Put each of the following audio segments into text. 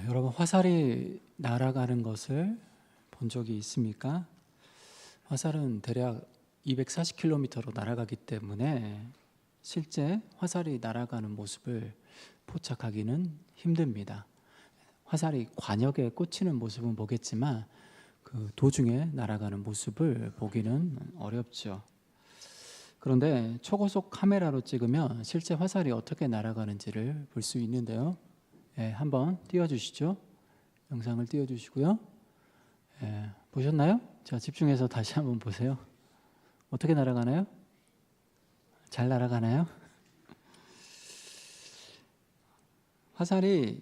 여러분 화살이 날아가는 것을 본 적이 있습니까? 화살은 대략 240km로 날아가기 때문에 실제 화살이 날아가는 모습을 포착하기는 힘듭니다. 화살이 관역에 꽂히는 모습은 보겠지만 그 도중에 날아가는 모습을 보기는 어렵죠. 그런데 초고속 카메라로 찍으면 실제 화살이 어떻게 날아가는지를 볼 수 있는데요. 한번 띄워주시죠. 영상을 띄워주시고요. 보셨나요? 자, 집중해서 다시 한번 보세요. 어떻게 날아가나요? 잘 날아가나요? 화살이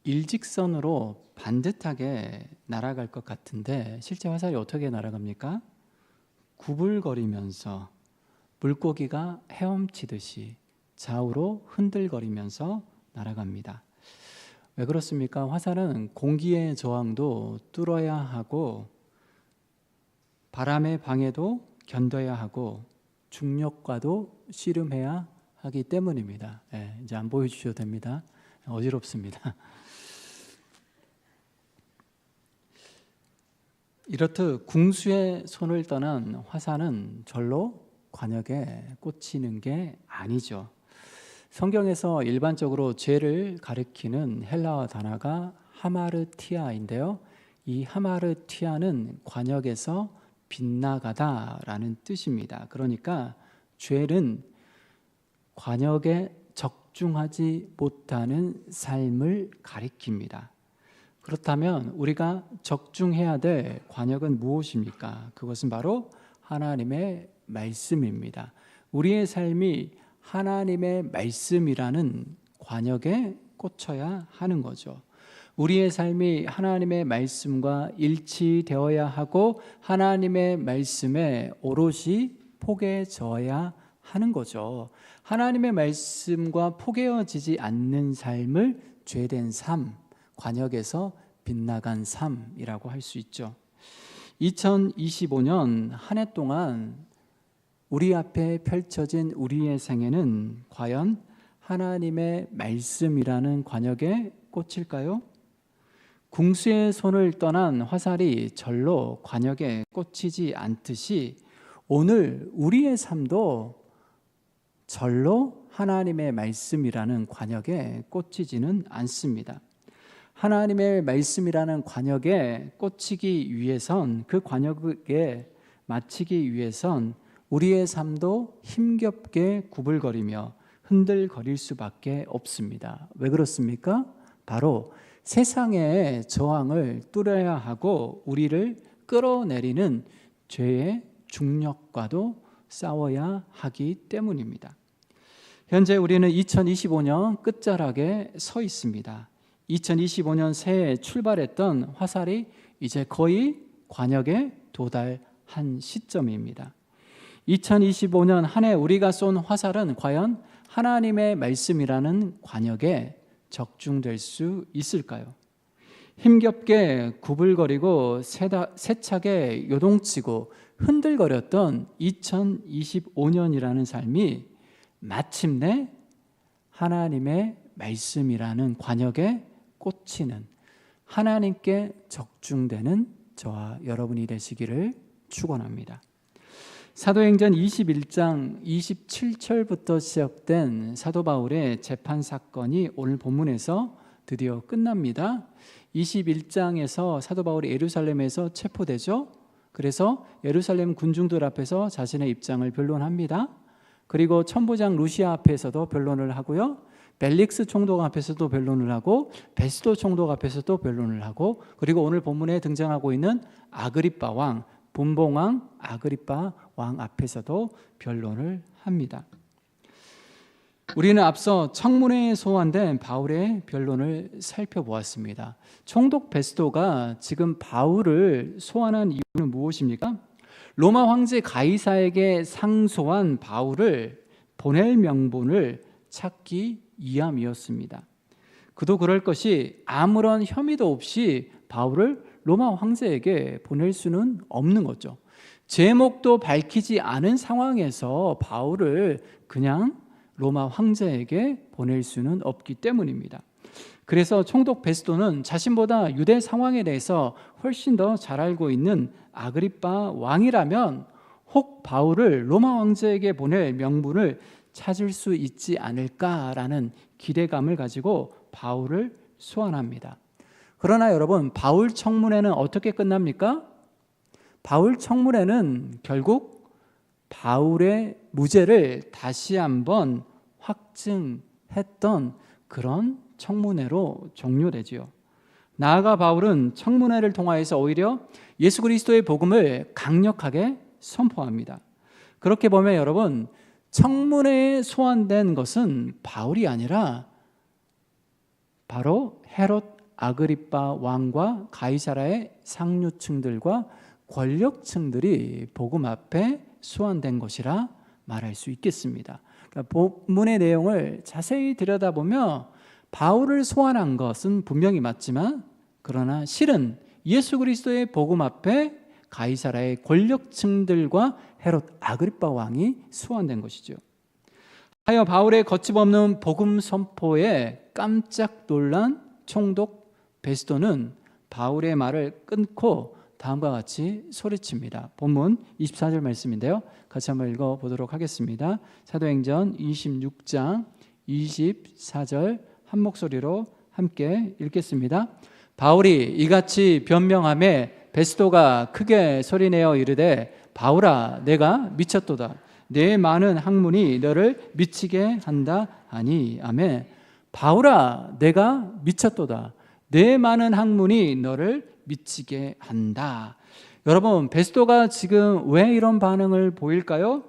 일직선으로 반듯하게 날아갈 것 같은데 실제 화살이 어떻게 날아갑니까? 구불거리면서 물고기가 헤엄치듯이 좌우로 흔들거리면서 날아갑니다. 왜 그렇습니까? 화살은 공기의 저항도 뚫어야 하고 바람의 방해도 견뎌야 하고 중력과도 씨름해야 하기 때문입니다. 이제 안 보여주셔도 됩니다. 어지럽습니다. 이렇듯 궁수의 손을 떠난 화살은 절로 관역에 꽂히는 게 아니죠. 성경에서 일반적으로 죄를 가리키는 헬라어 단어가 하마르티아인데요. 이 하마르티아는 관역에서 빗나가다라는 뜻입니다. 그러니까 죄는 관역에 적중하지 못하는 삶을 가리킵니다. 그렇다면 우리가 적중해야 될 관역은 무엇입니까? 그것은 바로 하나님의 말씀입니다. 우리의 삶이 하나님의 말씀이라는 관역에 꽂혀야 하는 거죠. 우리의 삶이 하나님의 말씀과 일치되어야 하고 하나님의 말씀에 오롯이 포개져야 하는 거죠. 하나님의 말씀과 포개어지지 않는 삶을 죄된 삶, 관역에서 빗나간 삶이라고 할 수 있죠. 2025년 한 해 동안 우리 앞에 펼쳐진 우리의 생애는 과연 하나님의 말씀이라는 관역에 꽂힐까요? 궁수의 손을 떠난 화살이 절로 관역에 꽂히지 않듯이 오늘 우리의 삶도 절로 하나님의 말씀이라는 관역에 꽂히지는 않습니다. 하나님의 말씀이라는 관역에 꽂히기 위해선 그 관역에 맞추기 위해선 우리의 삶도 힘겹게 구불거리며 흔들거릴 수밖에 없습니다. 왜 그렇습니까? 바로 세상의 저항을 뚫어야 하고 우리를 끌어내리는 죄의 중력과도 싸워야 하기 때문입니다. 현재 우리는 2025년 끝자락에 서 있습니다. 2025년 새해에 출발했던 화살이 이제 거의 관역에 도달한 시점입니다. 2025년 한 해 우리가 쏜 화살은 과연 하나님의 말씀이라는 관역에 적중될 수 있을까요? 힘겹게 구불거리고 세차게 요동치고 흔들거렸던 2025년이라는 삶이 마침내 하나님의 말씀이라는 관역에 꽂히는 하나님께 적중되는 저와 여러분이 되시기를 축원합니다. 사도행전 21장 27절부터 시작된 사도 바울의 재판 사건이 오늘 본문에서 드디어 끝납니다. 21장에서 사도 바울이 예루살렘에서 체포되죠. 그래서 예루살렘 군중들 앞에서 자신의 입장을 변론합니다. 그리고 천부장 루시아 앞에서도 변론을 하고요. 벨릭스 총독 앞에서도 변론을 하고 베스도 총독 앞에서도 변론을 하고 그리고 오늘 본문에 등장하고 있는 아그리빠 왕, 분봉왕 아그리빠 왕 앞에서도 변론을 합니다. 우리는 앞서 청문회에 소환된 바울의 변론을 살펴보았습니다. 총독 베스도가 지금 바울을 소환한 이유는 무엇입니까? 로마 황제 가이사에게 상소한 바울을 보낼 명분을 찾기 위함이었습니다. 그도 그럴 것이 아무런 혐의도 없이 바울을 로마 황제에게 보낼 수는 없는 거죠. 제목도 밝히지 않은 상황에서 바울을 그냥 로마 황제에게 보낼 수는 없기 때문입니다. 그래서 총독 베스도는 자신보다 유대 상황에 대해서 훨씬 더 잘 알고 있는 아그리빠 왕이라면 혹 바울을 로마 왕제에게 보낼 명분을 찾을 수 있지 않을까라는 기대감을 가지고 바울을 소환합니다. 그러나 여러분, 바울 청문회는 어떻게 끝납니까? 바울 청문회는 결국 바울의 무죄를 다시 한번 확증했던 그런 청문회로 종료되지요. 나아가 바울은 청문회를 통하여서 오히려 예수 그리스도의 복음을 강력하게 선포합니다. 그렇게 보면 여러분, 청문회에 소환된 것은 바울이 아니라 바로 헤롯 아그리빠 왕과 가이사라의 상류층들과 권력층들이 복음 앞에 소환된 것이라 말할 수 있겠습니다. 그러니까 본문의 내용을 자세히 들여다보면 바울을 소환한 것은 분명히 맞지만, 그러나 실은 예수 그리스도의 복음 앞에 가이사라의 권력층들과 헤롯 아그리빠 왕이 소환된 것이죠. 하여 바울의 거침없는 복음 선포에 깜짝 놀란 총독 베스도는 바울의 말을 끊고 다음과 같이 소리칩니다. 본문 24절 말씀인데요, 같이 한번 읽어보도록 하겠습니다. 사도행전 26장 24절 한 목소리로 함께 읽겠습니다. 바울이 이같이 변명하매 베스도가 크게 소리내어 이르되, 바울아, 내가 미쳤도다. 내 많은 학문이 너를 미치게 한다 하니. 아멘. 바울아, 내가 미쳤도다. 내 많은 학문이 너를 미치게 한다. 여러분, 베스도가 지금 왜 이런 반응을 보일까요?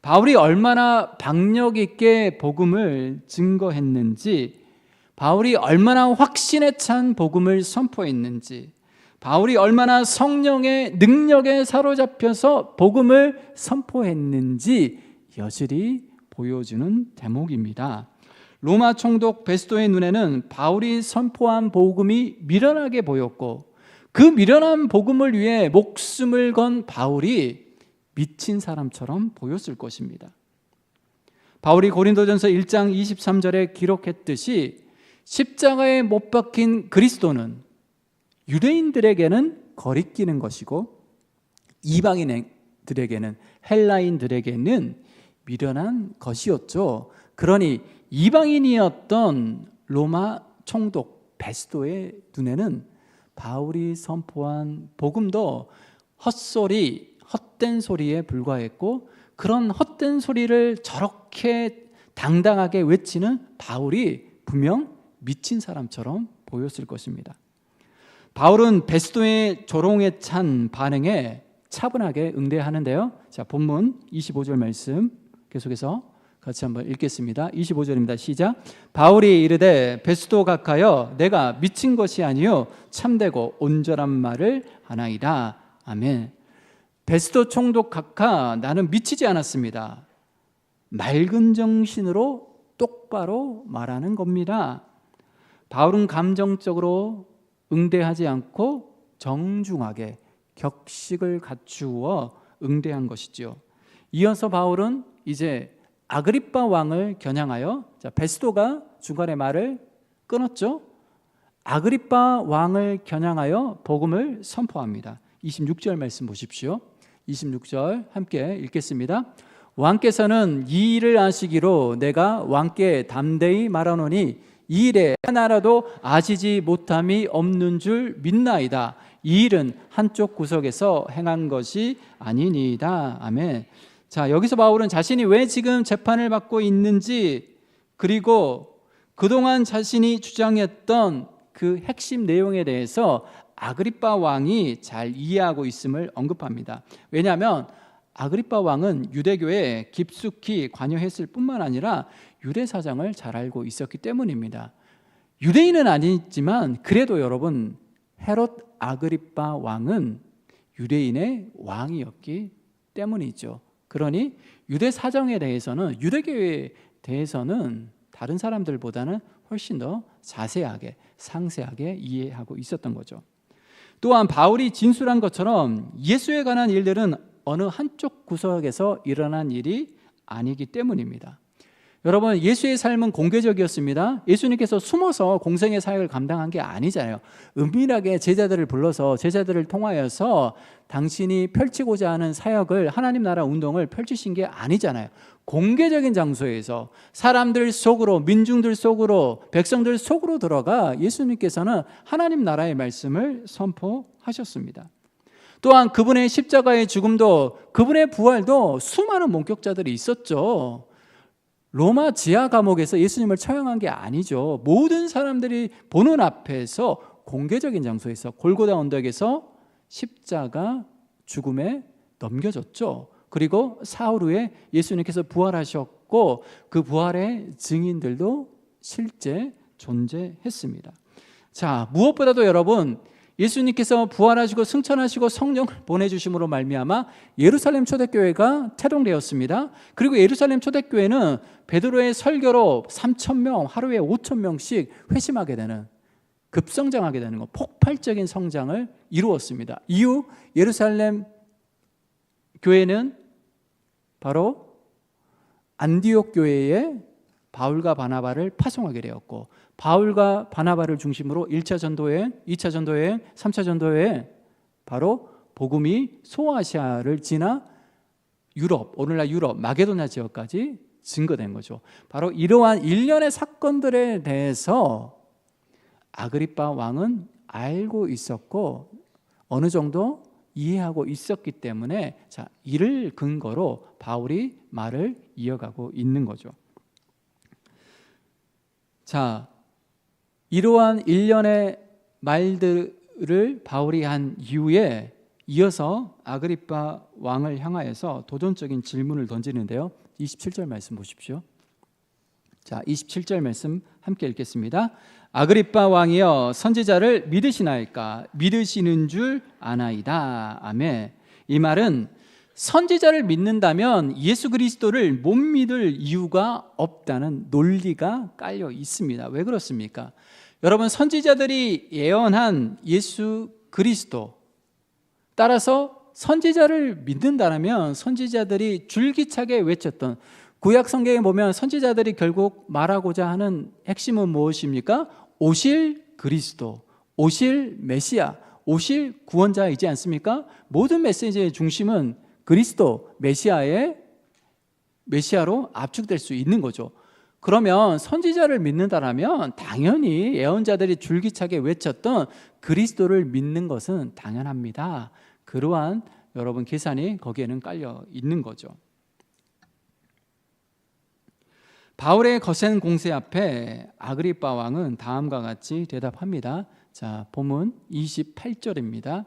바울이 얼마나 박력 있게 복음을 증거했는지, 바울이 얼마나 확신에 찬 복음을 선포했는지, 바울이 얼마나 성령의 능력에 사로잡혀서 복음을 선포했는지 여실히 보여주는 대목입니다. 로마 총독 베스도의 눈에는 바울이 선포한 복음이 미련하게 보였고, 그 미련한 복음을 위해 목숨을 건 바울이 미친 사람처럼 보였을 것입니다. 바울이 고린도전서 1장 23절에 기록했듯이 십자가에 못 박힌 그리스도는 유대인들에게는 거리끼는 것이고 이방인들에게는, 헬라인들에게는 미련한 것이었죠. 그러니 이방인이었던 로마 총독 베스도의 눈에는 바울이 선포한 복음도 헛소리, 헛된 소리에 불과했고, 그런 헛된 소리를 저렇게 당당하게 외치는 바울이 분명 미친 사람처럼 보였을 것입니다. 바울은 베스도의 조롱에 찬 반응에 차분하게 응대하는데요. 자, 본문 25절 말씀 계속해서 같이 한번 읽겠습니다. 25절입니다. 시작. 바울이 이르되, 베스도 각하여 내가 미친 것이 아니요 참되고 온전한 말을 하나이다. 아멘. 베스도 총독 각하, 나는 미치지 않았습니다. 맑은 정신으로 똑바로 말하는 겁니다. 바울은 감정적으로 응대하지 않고 정중하게 격식을 갖추어 응대한 것이죠. 이어서 바울은 이제 아그리빠 왕을 겨냥하여, 자, 베스도가 중간에 말을 끊었죠. 아그리빠 왕을 겨냥하여 복음을 선포합니다. 26절 말씀 보십시오. 26절 함께 읽겠습니다. 왕께서는 이 일을 아시기로 내가 왕께 담대히 말하노니 이 일에 하나라도 아시지 못함이 없는 줄 믿나이다. 이 일은 한쪽 구석에서 행한 것이 아니니이다. 아멘. 자, 여기서 바울은 자신이 왜 지금 재판을 받고 있는지, 그리고 그동안 자신이 주장했던 그 핵심 내용에 대해서 아그리빠 왕이 잘 이해하고 있음을 언급합니다. 왜냐하면 아그리빠 왕은 유대교에 깊숙이 관여했을 뿐만 아니라 유대 사정을 잘 알고 있었기 때문입니다. 유대인은 아니지만 그래도 여러분, 헤롯 아그리빠 왕은 유대인의 왕이었기 때문이죠. 그러니 유대 사정에 대해서는, 유대교에 대해서는 다른 사람들보다는 훨씬 더 자세하게, 상세하게 이해하고 있었던 거죠. 또한 바울이 진술한 것처럼 예수에 관한 일들은 어느 한쪽 구석에서 일어난 일이 아니기 때문입니다. 여러분, 예수의 삶은 공개적이었습니다. 예수님께서 숨어서 공생의 사역을 감당한 게 아니잖아요. 은밀하게 제자들을 불러서 제자들을 통하여서 당신이 펼치고자 하는 사역을, 하나님 나라 운동을 펼치신 게 아니잖아요. 공개적인 장소에서 사람들 속으로, 민중들 속으로, 백성들 속으로 들어가 예수님께서는 하나님 나라의 말씀을 선포하셨습니다. 또한 그분의 십자가의 죽음도, 그분의 부활도 수많은 목격자들이 있었죠. 로마 지하 감옥에서 예수님을 처형한 게 아니죠. 모든 사람들이 보는 앞에서 공개적인 장소에서 골고다 언덕에서 십자가 죽음에 넘겨졌죠. 그리고 사흘 후에 예수님께서 부활하셨고 그 부활의 증인들도 실제 존재했습니다. 자, 무엇보다도 여러분, 예수님께서 부활하시고 승천하시고 성령을 보내주심으로 말미암아 예루살렘 초대교회가 태동되었습니다. 그리고 예루살렘 초대교회는 베드로의 설교로 3,000명, 하루에 5,000명씩 회심하게 되는, 급성장하게 되는 것, 폭발적인 성장을 이루었습니다. 이후 예루살렘 교회는 바로 안디옥 교회에 바울과 바나바를 파송하게 되었고, 바울과 바나바를 중심으로 1차 전도여행, 2차 전도여행, 3차 전도여행, 바로 복음이 소아시아를 지나 유럽, 오늘날 유럽, 마게도냐 지역까지 증거된 거죠. 바로 이러한 일련의 사건들에 대해서 아그리빠 왕은 알고 있었고 어느 정도 이해하고 있었기 때문에, 자, 이를 근거로 바울이 말을 이어가고 있는 거죠. 자, 이러한 일련의 말들을 바울이 한 이후에 이어서 아그리빠 왕을 향하여서 도전적인 질문을 던지는데요. 27절 말씀 보십시오. 자, 27절 말씀 함께 읽겠습니다. 아그리빠 왕이여, 선지자를 믿으시나이까? 믿으시는 줄 아나이다. 아멘. 이 말은 선지자를 믿는다면 예수 그리스도를 못 믿을 이유가 없다는 논리가 깔려 있습니다. 왜 그렇습니까? 여러분, 선지자들이 예언한 예수 그리스도, 따라서 선지자를 믿는다면 선지자들이 줄기차게 외쳤던, 구약 성경에 보면 선지자들이 결국 말하고자 하는 핵심은 무엇입니까? 오실 그리스도, 오실 메시아, 오실 구원자이지 않습니까? 모든 메시지의 중심은 그리스도, 메시아로 압축될 수 있는 거죠. 그러면 선지자를 믿는다라면 당연히 예언자들이 줄기차게 외쳤던 그리스도를 믿는 것은 당연합니다. 그러한 여러분 계산이 거기에는 깔려 있는 거죠. 바울의 거센 공세 앞에 아그리빠 왕은 다음과 같이 대답합니다. 자, 본문 28절입니다.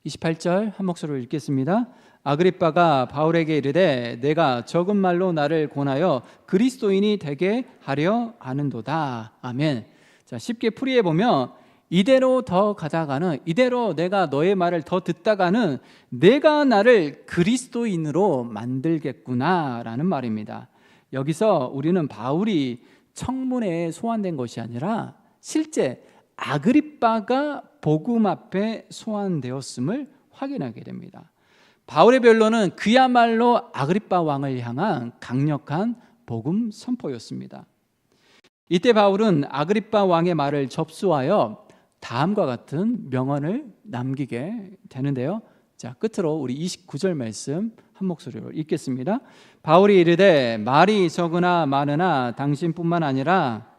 28절 한 목소리로 읽겠습니다. 아그리빠가 바울에게 이르되 내가 적은 말로 나를 권하여 그리스도인이 되게 하려 하는도다. 아멘. 자, 쉽게 풀이해 보면 이대로 더 가다가는, 이대로 내가 너의 말을 더 듣다가는 내가 나를 그리스도인으로 만들겠구나라는 말입니다. 여기서 우리는 바울이 청문회에 소환된 것이 아니라 실제 아그리빠가 복음 앞에 소환되었음을 확인하게 됩니다. 바울의 변론은 그야말로 아그리빠 왕을 향한 강력한 복음 선포였습니다. 이때 바울은 아그리빠 왕의 말을 접수하여 다음과 같은 명언을 남기게 되는데요. 자, 끝으로 우리 29절 말씀 한 목소리로 읽겠습니다. 바울이 이르되 말이 적으나 많으나 당신뿐만 아니라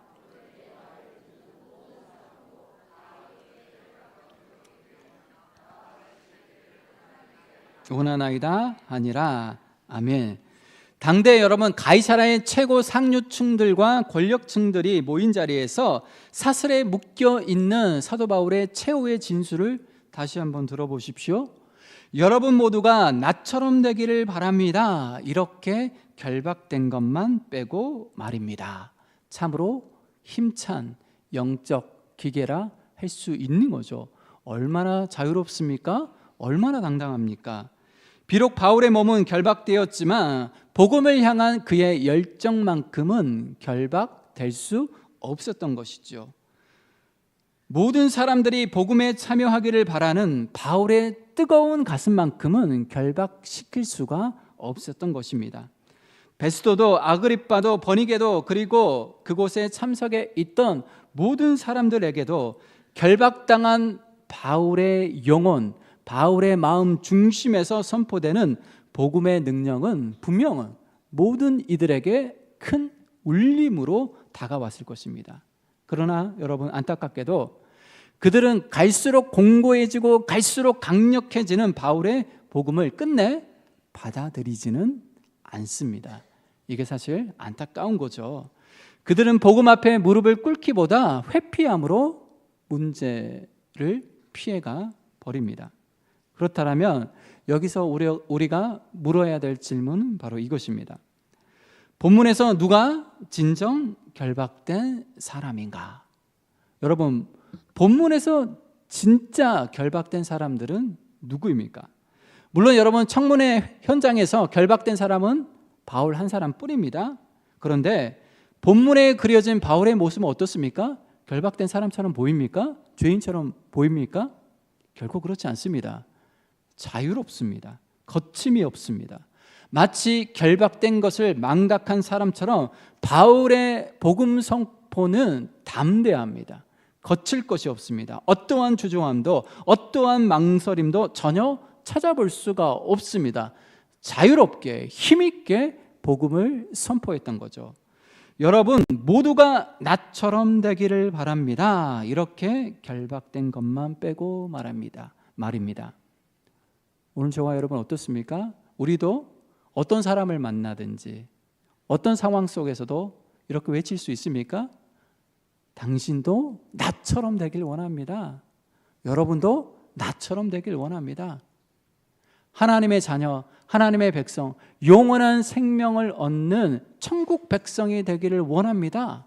원하나이다 아니라. 아멘. 당대 여러분, 가이사라의 최고 상류층들과 권력층들이 모인 자리에서 사슬에 묶여 있는 사도 바울의 최후의 진술을 다시 한번 들어보십시오. 여러분 모두가 나처럼 되기를 바랍니다. 이렇게 결박된 것만 빼고 말입니다. 참으로 힘찬 영적 기계라 할 수 있는 거죠. 얼마나 자유롭습니까? 얼마나 당당합니까? 비록 바울의 몸은 결박되었지만 복음을 향한 그의 열정만큼은 결박될 수 없었던 것이죠. 모든 사람들이 복음에 참여하기를 바라는 바울의 뜨거운 가슴만큼은 결박시킬 수가 없었던 것입니다. 베스도도 아그리빠도 버니게도 그리고 그곳에 참석해 있던 모든 사람들에게도 결박당한 바울의 영혼, 바울의 마음 중심에서 선포되는 복음의 능력은 분명은 모든 이들에게 큰 울림으로 다가왔을 것입니다. 그러나 여러분, 안타깝게도 그들은 갈수록 공고해지고 갈수록 강력해지는 바울의 복음을 끝내 받아들이지는 않습니다. 이게 사실 안타까운 거죠. 그들은 복음 앞에 무릎을 꿇기보다 회피함으로 문제를 피해가 버립니다. 그렇다면 여기서 우리가 물어야 될 질문은 바로 이것입니다. 본문에서 누가 진정 결박된 사람인가? 여러분, 본문에서 진짜 결박된 사람들은 누구입니까? 물론 여러분, 청문회 현장에서 결박된 사람은 바울 한 사람뿐입니다. 그런데 본문에 그려진 바울의 모습은 어떻습니까? 결박된 사람처럼 보입니까? 죄인처럼 보입니까? 결코 그렇지 않습니다. 자유롭습니다. 거침이 없습니다. 마치 결박된 것을 망각한 사람처럼 바울의 복음 선포는 담대합니다. 거칠 것이 없습니다. 어떠한 주저함도 어떠한 망설임도 전혀 찾아볼 수가 없습니다. 자유롭게 힘있게 복음을 선포했던 거죠. 여러분 모두가 나처럼 되기를 바랍니다. 이렇게 결박된 것만 빼고 말입니다. 오늘 저와 여러분 어떻습니까? 우리도 어떤 사람을 만나든지 어떤 상황 속에서도 이렇게 외칠 수 있습니까? 당신도 나처럼 되길 원합니다. 여러분도 나처럼 되길 원합니다. 하나님의 자녀, 하나님의 백성, 영원한 생명을 얻는 천국 백성이 되기를 원합니다.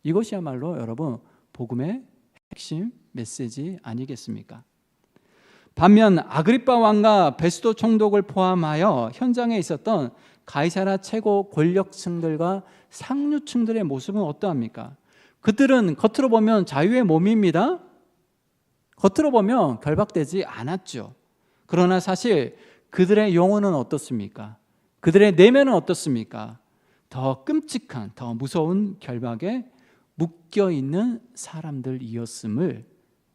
이것이야말로 여러분 복음의 핵심 메시지 아니겠습니까? 반면 아그리빠 왕과 베스도 총독을 포함하여 현장에 있었던 가이사랴 최고 권력층들과 상류층들의 모습은 어떠합니까? 그들은 겉으로 보면 자유의 몸입니다. 겉으로 보면 결박되지 않았죠. 그러나 사실 그들의 영혼은 어떻습니까? 그들의 내면은 어떻습니까? 더 끔찍한, 더 무서운 결박에 묶여있는 사람들이었음을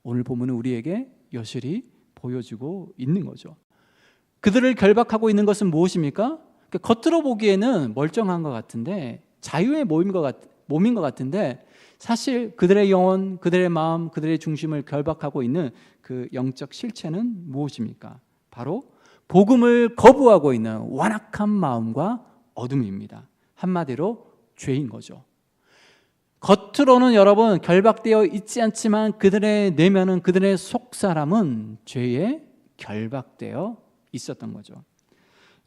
오늘 본문은 우리에게 여실히 보여주고 있는 거죠. 그들을 결박하고 있는 것은 무엇입니까? 겉으로 보기에는 멀쩡한 것 같은데, 자유의 몸인 것 같은데 사실 그들의 영혼, 그들의 마음, 그들의 중심을 결박하고 있는 그 영적 실체는 무엇입니까? 바로 복음을 거부하고 있는 완악한 마음과 어둠입니다. 한마디로 죄인 거죠. 겉으로는 여러분 결박되어 있지 않지만 그들의 내면은, 그들의 속사람은 죄에 결박되어 있었던 거죠.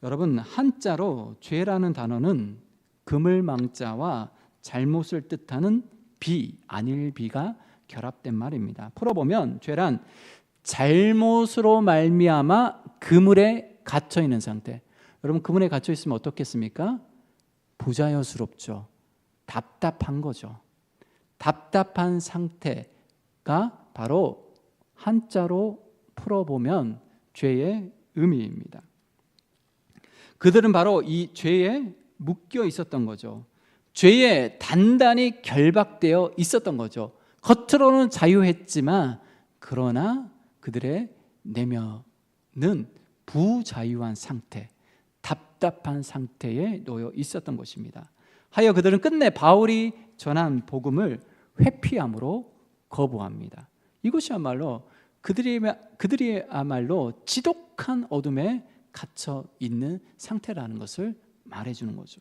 여러분, 한자로 죄라는 단어는 그물망자와 잘못을 뜻하는 비, 아닐 비가 결합된 말입니다. 풀어보면 죄란 잘못으로 말미암아 그물에 갇혀 있는 상태. 여러분, 그물에 갇혀 있으면 어떻겠습니까? 부자연스럽죠. 답답한 거죠. 답답한 상태가 바로 한자로 풀어보면 죄의 의미입니다. 그들은 바로 이 죄에 묶여 있었던 거죠. 죄에 단단히 결박되어 있었던 거죠. 겉으로는 자유했지만 그러나 그들의 내면은 부자유한 상태, 답답한 상태에 놓여 있었던 것입니다. 하여 그들은 끝내 바울이 전한 복음을 회피함으로 거부합니다. 이것이야말로 그들이야말로 지독한 어둠에 갇혀 있는 상태라는 것을 말해주는 거죠.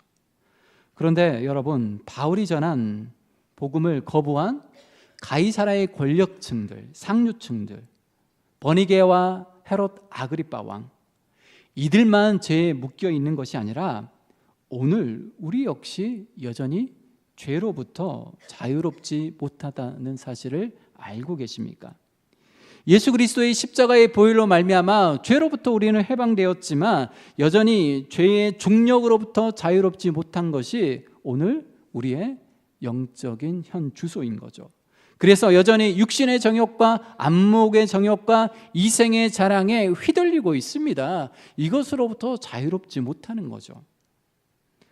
그런데 여러분, 바울이 전한 복음을 거부한 가이사랴의 권력층들, 상류층들, 버니게와 헤롯 아그리빠 왕, 이들만 죄에 묶여 있는 것이 아니라 오늘 우리 역시 여전히 죄로부터 자유롭지 못하다는 사실을 알고 계십니까? 예수 그리스도의 십자가의 보혈로 말미암아 죄로부터 우리는 해방되었지만 여전히 죄의 중력으로부터 자유롭지 못한 것이 오늘 우리의 영적인 현 주소인 거죠. 그래서 여전히 육신의 정욕과 안목의 정욕과 이생의 자랑에 휘둘리고 있습니다. 이것으로부터 자유롭지 못하는 거죠.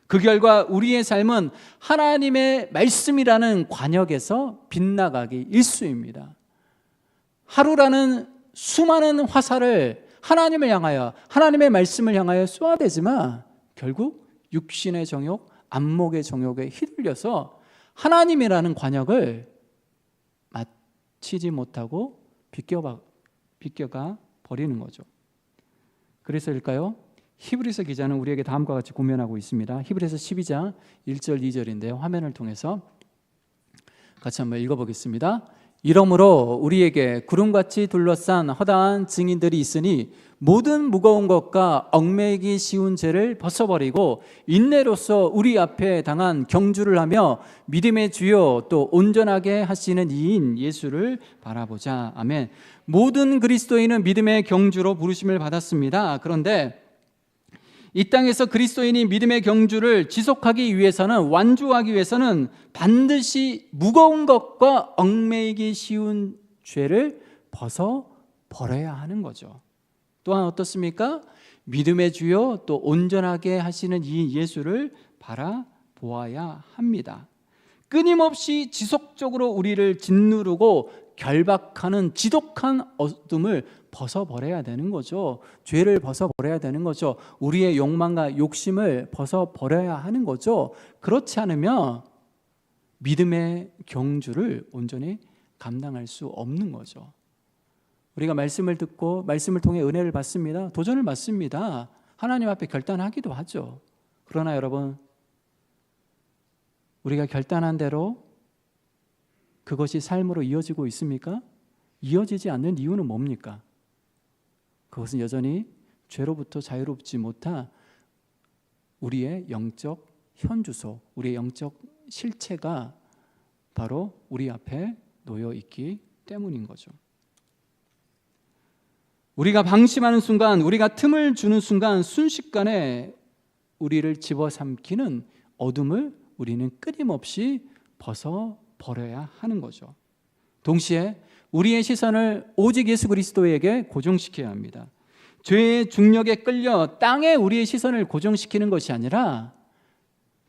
그 결과 우리의 삶은 하나님의 말씀이라는 관역에서 빗나가기 일쑤입니다. 하루라는 수많은 화살을 하나님을 향하여, 하나님의 말씀을 향하여 쏘아대지만 결국 육신의 정욕, 안목의 정욕에 휘둘려서 하나님이라는 관역을 마치지 못하고 비껴가 버리는 거죠. 그래서일까요? 히브리서 기자는 우리에게 다음과 같이 고면하고 있습니다. 히브리서 12장 1절 2절인데요. 화면을 통해서 같이 한번 읽어보겠습니다. 이러므로 우리에게 구름같이 둘러싼 허다한 증인들이 있으니 모든 무거운 것과 얽매이기 쉬운 죄를 벗어버리고 인내로서 우리 앞에 당한 경주를 하며 믿음의 주요 또 온전하게 하시는 이인 예수를 바라보자. 아멘. 모든 그리스도인은 믿음의 경주로 부르심을 받았습니다. 그런데 이 땅에서 그리스도인이 믿음의 경주를 지속하기 위해서는, 완주하기 위해서는 반드시 무거운 것과 얽매이기 쉬운 죄를 벗어버려야 하는 거죠. 또한 어떻습니까? 믿음의 주요 또 온전하게 하시는 이 예수를 바라보아야 합니다. 끊임없이 지속적으로 우리를 짓누르고 결박하는 지독한 어둠을 벗어버려야 되는 거죠. 죄를 벗어버려야 되는 거죠. 우리의 욕망과 욕심을 벗어버려야 하는 거죠. 그렇지 않으면 믿음의 경주를 온전히 감당할 수 없는 거죠. 우리가 말씀을 듣고 말씀을 통해 은혜를 받습니다. 도전을 받습니다. 하나님 앞에 결단하기도 하죠. 그러나 여러분, 우리가 결단한 대로 그것이 삶으로 이어지고 있습니까? 이어지지 않는 이유는 뭡니까? 그것은 여전히 죄로부터 자유롭지 못한 우리의 영적 현주소, 우리의 영적 실체가 바로 우리 앞에 놓여 있기 때문인 거죠. 우리가 방심하는 순간, 우리가 틈을 주는 순간 순식간에 우리를 집어삼키는 어둠을 우리는 끊임없이 벗어버려야 하는 거죠. 동시에 우리의 시선을 오직 예수 그리스도에게 고정시켜야 합니다. 죄의 중력에 끌려 땅에 우리의 시선을 고정시키는 것이 아니라,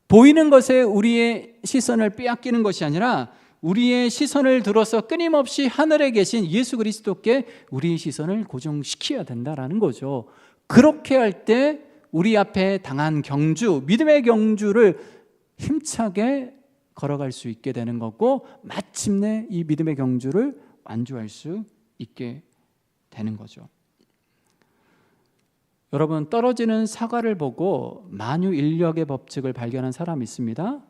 보이는 것에 우리의 시선을 빼앗기는 것이 아니라 우리의 시선을 들어서 끊임없이 하늘에 계신 예수 그리스도께 우리의 시선을 고정시켜야 된다라는 거죠. 그렇게 할 때 우리 앞에 당한 경주, 믿음의 경주를 힘차게 걸어갈 수 있게 되는 거고, 마침내 이 믿음의 경주를 완주할 수 있게 되는 거죠. 여러분, 떨어지는 사과를 보고 만유인력의 법칙을 발견한 사람이 있습니다.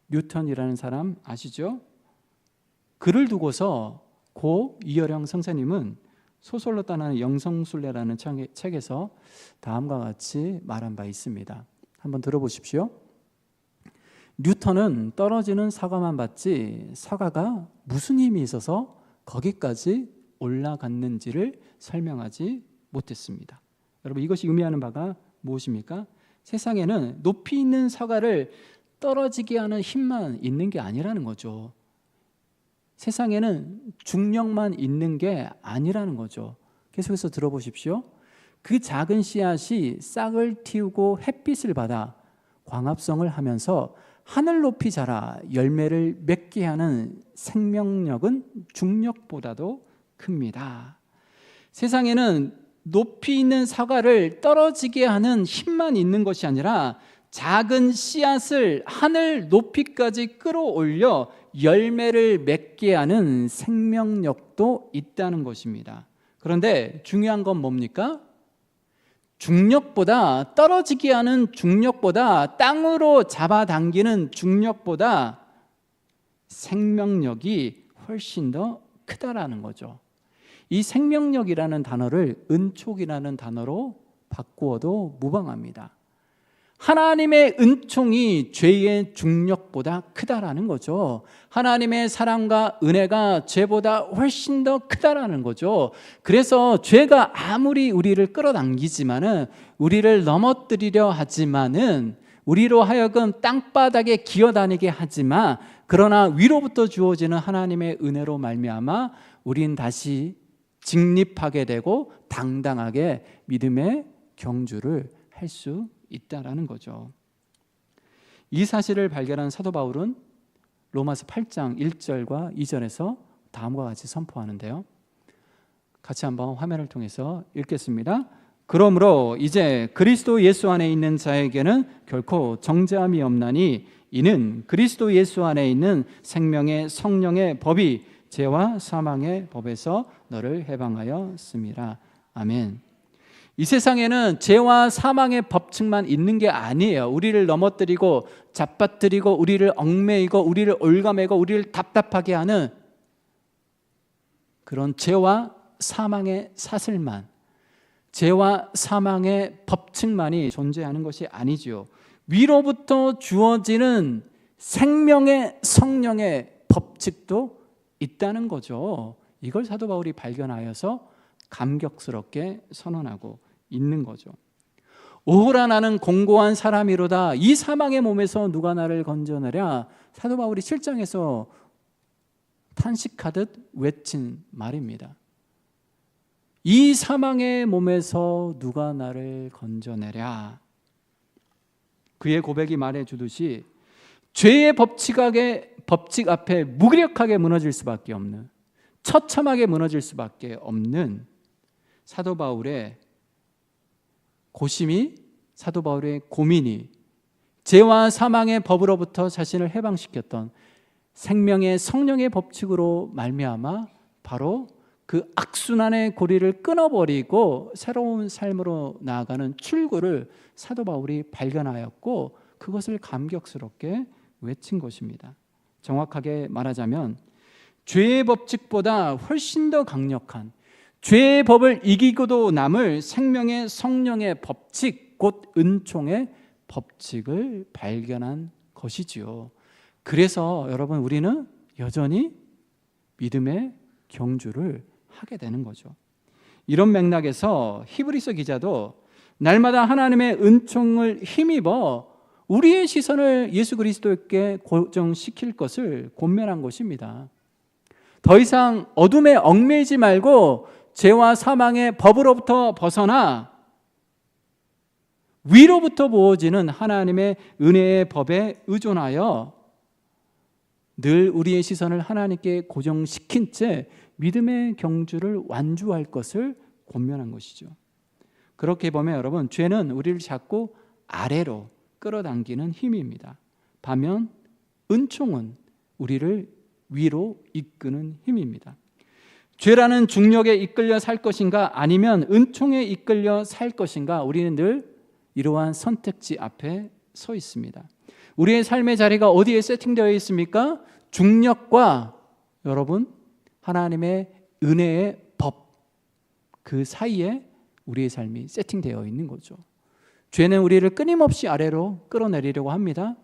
뉴턴이라는 사람 아시죠? 그를 두고서 고 이어령 선생님은 소설로 떠나는 영성순례라는 책에서 다음과 같이 말한 바 있습니다. 한번 들어보십시오. 뉴턴은 떨어지는 사과만 봤지 사과가 무슨 힘이 있어서 거기까지 올라갔는지를 설명하지 못했습니다. 여러분, 이것이 의미하는 바가 무엇입니까? 세상에는 높이 있는 사과를 떨어지게 하는 힘만 있는 게 아니라는 거죠. 세상에는 중력만 있는 게 아니라는 거죠. 계속해서 들어보십시오. 그 작은 씨앗이 싹을 틔우고 햇빛을 받아 광합성을 하면서 하늘 높이 자라 열매를 맺게 하는 생명력은 중력보다도 큽니다. 세상에는 높이 있는 사과를 떨어지게 하는 힘만 있는 것이 아니라 작은 씨앗을 하늘 높이까지 끌어올려 열매를 맺게 하는 생명력도 있다는 것입니다. 그런데 중요한 건 뭡니까? 중력보다, 떨어지게 하는 중력보다, 땅으로 잡아당기는 중력보다 생명력이 훨씬 더 크다라는 거죠. 이 생명력이라는 단어를 은총이라는 단어로 바꾸어도 무방합니다. 하나님의 은총이 죄의 중력보다 크다라는 거죠. 하나님의 사랑과 은혜가 죄보다 훨씬 더 크다라는 거죠. 그래서 죄가 아무리 우리를 끌어당기지만은, 우리를 넘어뜨리려 하지만은, 우리로 하여금 땅바닥에 기어다니게 하지만, 그러나 위로부터 주어지는 하나님의 은혜로 말미암아 우린 다시 직립하게 되고 당당하게 믿음의 경주를 할 수 있다라는 거죠. 이 사실을 발견한 사도 바울은 로마서 8장 1절과 2절에서 다음과 같이 선포하는데요. 같이 한번 화면을 통해서 읽겠습니다. 그러므로 이제 그리스도 예수 안에 있는 자에게는 결코 정죄함이 없나니 이는 그리스도 예수 안에 있는 생명의 성령의 법이 죄와 사망의 법에서 너를 해방하였습니다. 아멘. 이 세상에는 죄와 사망의 법칙만 있는 게 아니에요. 우리를 넘어뜨리고 잡아뜨리고 우리를 얽매이고 우리를 올가매고 우리를 답답하게 하는 그런 죄와 사망의 사슬만, 죄와 사망의 법칙만이 존재하는 것이 아니지요. 위로부터 주어지는 생명의 성령의 법칙도 있다는 거죠. 이걸 사도 바울이 발견하여서 감격스럽게 선언하고 있는 거죠. 오호라 나는 공고한 사람이로다. 이 사망의 몸에서 누가 나를 건져내랴. 사도 바울이 7장에서 탄식하듯 외친 말입니다. 이 사망의 몸에서 누가 나를 건져내랴. 그의 고백이 말해주듯이 죄의 법칙 앞에 무기력하게 무너질 수밖에 없는, 처참하게 무너질 수밖에 없는 사도 바울의 고심이, 사도 바울의 고민이 죄와 사망의 법으로부터 자신을 해방시켰던 생명의 성령의 법칙으로 말미암아 바로 그 악순환의 고리를 끊어버리고 새로운 삶으로 나아가는 출구를 사도 바울이 발견하였고 그것을 감격스럽게 외친 것입니다. 정확하게 말하자면 죄의 법칙보다 훨씬 더 강력한, 죄의 법을 이기고도 남을 생명의 성령의 법칙, 곧 은총의 법칙을 발견한 것이지요. 그래서 여러분, 우리는 여전히 믿음의 경주를 하게 되는 거죠. 이런 맥락에서 히브리서 기자도 날마다 하나님의 은총을 힘입어 우리의 시선을 예수 그리스도께 고정시킬 것을 권면한 것입니다. 더 이상 어둠에 얽매이지 말고 죄와 사망의 법으로부터 벗어나 위로부터 부어지는 하나님의 은혜의 법에 의존하여 늘 우리의 시선을 하나님께 고정시킨 채 믿음의 경주를 완주할 것을 권면한 것이죠. 그렇게 보면 여러분, 죄는 우리를 자꾸 아래로 끌어당기는 힘입니다. 반면 은총은 우리를 위로 이끄는 힘입니다. 죄라는 중력에 이끌려 살 것인가 아니면 은총에 이끌려 살 것인가, 우리는 늘 이러한 선택지 앞에 서 있습니다. 우리의 삶의 자리가 어디에 세팅되어 있습니까? 중력과 여러분 하나님의 은혜의 법, 그 사이에 우리의 삶이 세팅되어 있는 거죠. 죄는 우리를 끊임없이 아래로 끌어내리려고 합니다.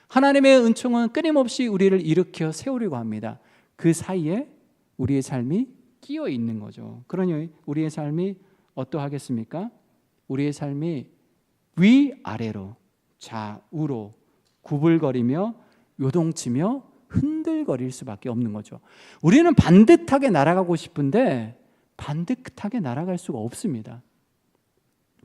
하나님의 은총은 끊임없이 우리를 일으켜 세우려고 합니다. 그 사이에 우리의 삶이 끼어 있는 거죠. 그러니 우리의 삶이 어떠하겠습니까? 우리의 삶이 위아래로 좌우로 구불거리며 요동치며 흔들거릴 수밖에 없는 거죠. 우리는 반듯하게 날아가고 싶은데 반듯하게 날아갈 수가 없습니다.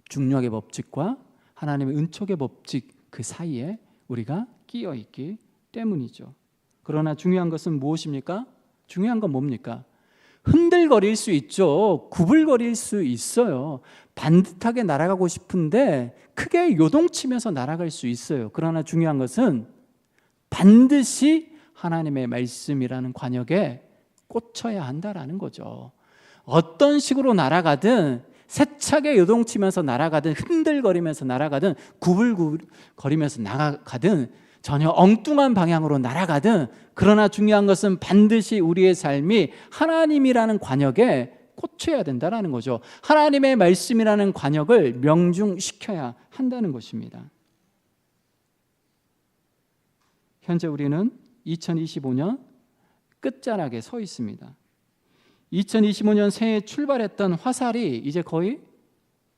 중력의 법칙과 하나님의 은총의 법칙 그 사이에 우리가 끼어 있기 때문이죠. 그러나 중요한 것은 무엇입니까? 중요한 건 뭡니까? 흔들거릴 수 있죠. 구불거릴 수 있어요. 반듯하게 날아가고 싶은데 크게 요동치면서 날아갈 수 있어요. 그러나 중요한 것은 반드시 하나님의 말씀이라는 관역에 꽂혀야 한다라는 거죠. 어떤 식으로 날아가든, 세차게 요동치면서 날아가든, 흔들거리면서 날아가든, 구불구불거리면서 나가든, 전혀 엉뚱한 방향으로 날아가든, 그러나 중요한 것은 반드시 우리의 삶이 하나님이라는 관역에 꽂혀야 된다는 거죠. 하나님의 말씀이라는 관역을 명중시켜야 한다는 것입니다. 현재 우리는 2025년 끝자락에 서 있습니다. 2025년 새해 출발했던 화살이 이제 거의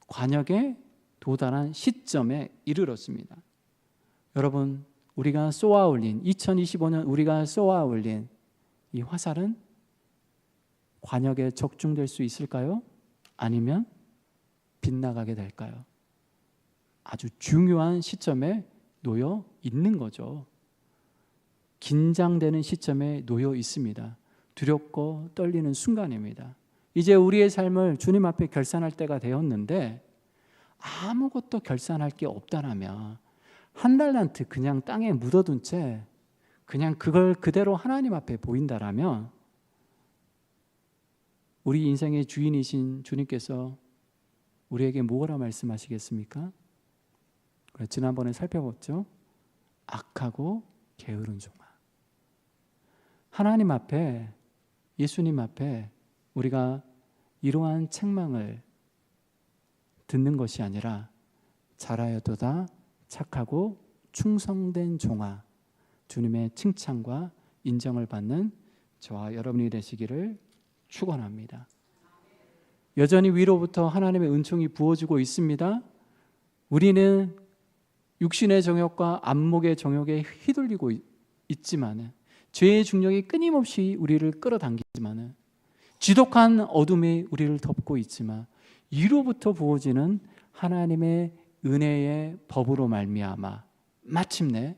관역에 도달한 시점에 이르렀습니다. 여러분, 우리가 쏘아 올린 2025년 우리가 쏘아 올린 이 화살은 관역에 적중될 수 있을까요? 아니면 빗나가게 될까요? 아주 중요한 시점에 놓여 있는 거죠. 긴장되는 시점에 놓여 있습니다. 두렵고 떨리는 순간입니다. 이제 우리의 삶을 주님 앞에 결산할 때가 되었는데 아무것도 결산할 게 없다라면 한 달란트 그냥 땅에 묻어둔 채 그냥 그걸 그대로 하나님 앞에 보인다라면 우리 인생의 주인이신 주님께서 우리에게 뭐라 말씀하시겠습니까? 지난번에 살펴봤죠. 악하고 게으른 종아. 하나님 앞에, 예수님 앞에 우리가 이러한 책망을 듣는 것이 아니라 잘하여도다 착하고 충성된 종아, 주님의 칭찬과 인정을 받는 저와 여러분이 되시기를 축원합니다. 여전히 위로부터 하나님의 은총이 부어지고 있습니다. 우리는 육신의 정욕과 안목의 정욕에 휘둘리고 있지만 죄의 중력이 끊임없이 우리를 끌어당기지만 지독한 어둠이 우리를 덮고 있지만 이로부터 부어지는 하나님의 은혜의 법으로 말미암아 마침내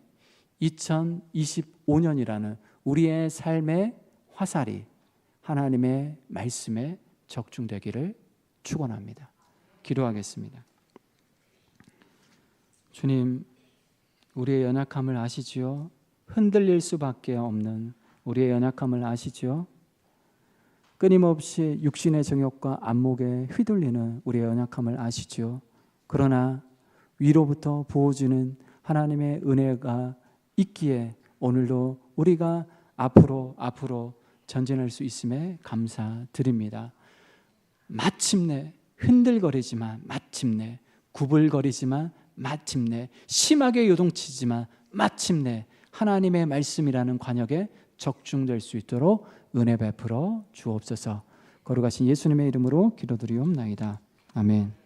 2025년이라는 우리의 삶의 화살이 하나님의 말씀에 적중되기를 축원합니다. 기도하겠습니다. 주님, 우리의 연약함을 아시지요? 흔들릴 수밖에 없는 우리의 연약함을 아시지요? 끊임없이 육신의 정욕과 안목에 휘둘리는 우리의 연약함을 아시지요? 그러나 위로부터 부어주는 하나님의 은혜가 있기에 오늘도 우리가 앞으로 전진할 수 있음에 감사드립니다. 마침내 흔들거리지만 마침내 구불거리지만 마침내 심하게 요동치지만 마침내 하나님의 말씀이라는 관역에 적중될 수 있도록 은혜 베풀어 주옵소서. 거룩하신 예수님의 이름으로 기도드리옵나이다. 아멘.